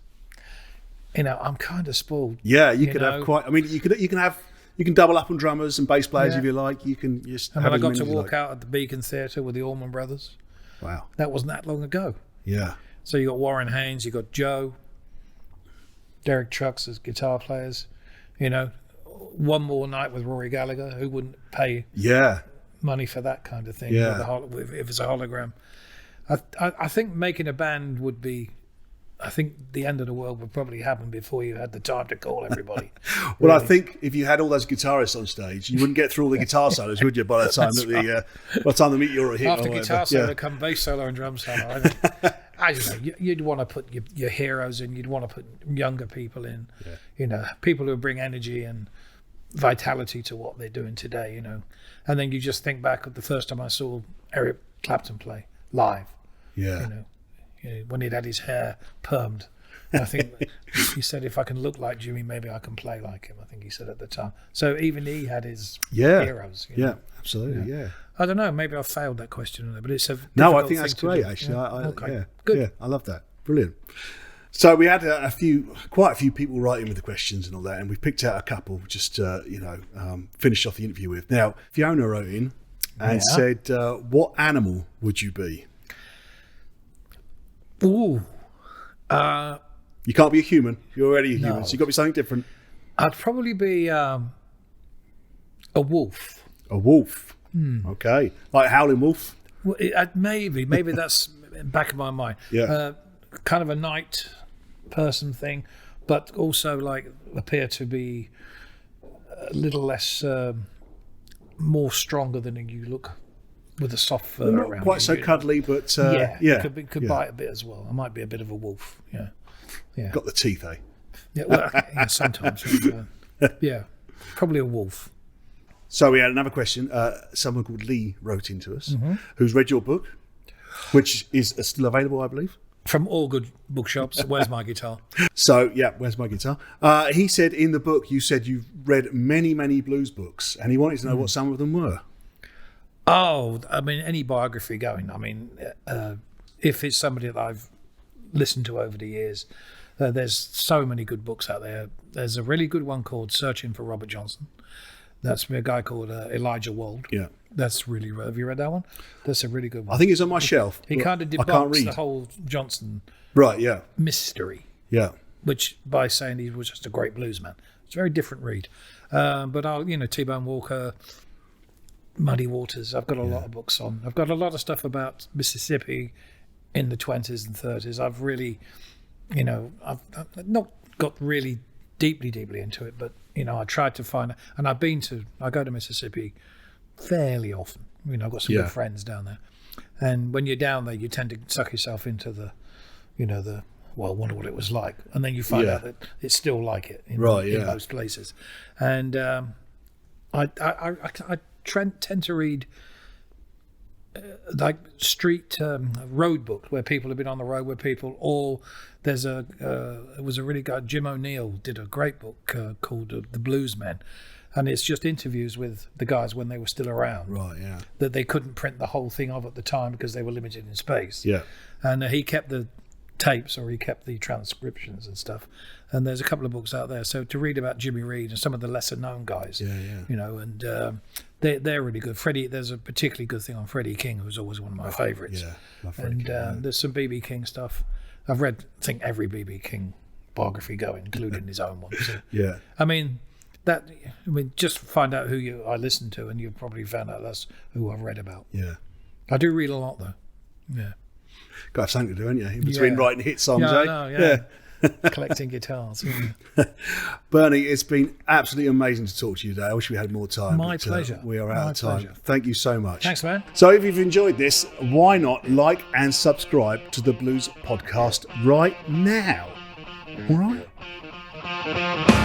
Speaker 1: you know, I'm kind of spoiled.
Speaker 2: Yeah, you could have quite. I mean, you can double up on drummers and bass players if you like. You can just.
Speaker 1: And when I got to walk out at the Beacon Theatre with the Allman Brothers.
Speaker 2: Wow,
Speaker 1: that wasn't that long ago.
Speaker 2: Yeah.
Speaker 1: So you got Warren Haynes, you got Joe, Derek Trucks as guitar players. You know, one more night with Rory Gallagher, who wouldn't pay money for that kind of thing.
Speaker 2: Yeah.
Speaker 1: If it's a hologram, I think making a band would be. I think the end of the world would probably happen before you had the time to call everybody.
Speaker 2: Well, really. I think if you had all those guitarists on stage, you wouldn't get through all the guitar solos, would you? By the time the meteor hit.
Speaker 1: After guitar solo, come bass solo and drum solo. I don't know. You'd want to put your heroes in. You'd want to put younger people in. Yeah. You know, people who bring energy and vitality to what they're doing today. You know, and then you just think back of the first time I saw Eric Clapton play live.
Speaker 2: Yeah.
Speaker 1: You know, when he'd had his hair permed. And I think he said, if I can look like Jimmy, maybe I can play like him, I think he said at the time. So even he had his heroes. You know?
Speaker 2: Yeah, absolutely, yeah.
Speaker 1: I don't know, maybe I failed that question, but it's a
Speaker 2: No, I think that's great, actually.
Speaker 1: Okay,
Speaker 2: yeah,
Speaker 1: good.
Speaker 2: Yeah, I love that. Brilliant. So we had quite a few people writing with the questions and all that, and we picked out a couple just finish off the interview with. Now, Fiona wrote in and said, what animal would you be?
Speaker 1: Ooh.
Speaker 2: You can't be a human. You're already a human, so you've got to be something different.
Speaker 1: I'd probably be a wolf.
Speaker 2: A wolf. Okay. Like Howling Wolf?
Speaker 1: Well, maybe that's back of my mind.
Speaker 2: Yeah.
Speaker 1: Kind of a night person thing, but also like appear to be a little less, more stronger than you look. With a soft fur
Speaker 2: not
Speaker 1: around.
Speaker 2: Quite so cuddly, but
Speaker 1: could bite a bit as well. I might be a bit of a wolf. Yeah.
Speaker 2: Got the teeth, eh?
Speaker 1: Yeah. Well, sometimes. Probably a wolf.
Speaker 2: So we had another question. Someone called Lee wrote into us, who's read your book, which is still available, I believe.
Speaker 1: From all good bookshops. Where's my guitar?
Speaker 2: So where's my guitar? He said in the book you said you've read many, many blues books, and he wanted to know what some of them were.
Speaker 1: Oh, I mean, any biography going. I mean, if it's somebody that I've listened to over the years, there's so many good books out there. There's a really good one called Searching for Robert Johnson. That's by a guy called Elijah Wald. Yeah. That's really, have you read that one? That's a really good one.
Speaker 2: I think it's on my shelf.
Speaker 1: He kind of debunks the whole Johnson mystery.
Speaker 2: Yeah.
Speaker 1: Which, by saying he was just a great blues man. It's a very different read. But T-Bone Walker, Muddy Waters. I've got a lot of books on. I've got a lot of stuff about Mississippi in the 20s and 30s. I've really, I've not got really deeply into it, but, I tried to find, and I go to Mississippi fairly often. I've got some good friends down there. And when you're down there, you tend to suck yourself into the, I wonder what it was like. And then you find out that it's still like it in most places. And I tend to read like street road books where people have been on the road with people, or there's it was a really good Jim O'Neill did a great book called The Blues Men, And it's just interviews with the guys when they were still around.
Speaker 2: Right, yeah.
Speaker 1: That they couldn't print the whole thing of at the time because they were limited in space.
Speaker 2: Yeah.
Speaker 1: And he kept the tapes, or he kept the transcriptions and stuff. And there's a couple of books out there. So to read about Jimmy Reed and some of the lesser known guys, you know, and they're really good. Freddie, there's a particularly good thing on Freddie King, who's always one of my favourites.
Speaker 2: Yeah, love
Speaker 1: Freddie
Speaker 2: King,
Speaker 1: there's some BB King stuff. I've read, I think, every BB King biography going, including his own one. So,
Speaker 2: yeah.
Speaker 1: I mean, just find out who I listen to, and you've probably found out that's who I've read about.
Speaker 2: Yeah.
Speaker 1: I do read a lot, though. Yeah.
Speaker 2: Got something to do, haven't you? In between writing hit songs,
Speaker 1: I know, collecting guitars. Yeah.
Speaker 2: Bernie, it's been absolutely amazing to talk to you today. I wish we had more time.
Speaker 1: My pleasure.
Speaker 2: We are out of time.
Speaker 1: Pleasure.
Speaker 2: Thank you so much.
Speaker 1: Thanks, man.
Speaker 2: So if you've enjoyed this, why not like and subscribe to the Blues Podcast right now? All right?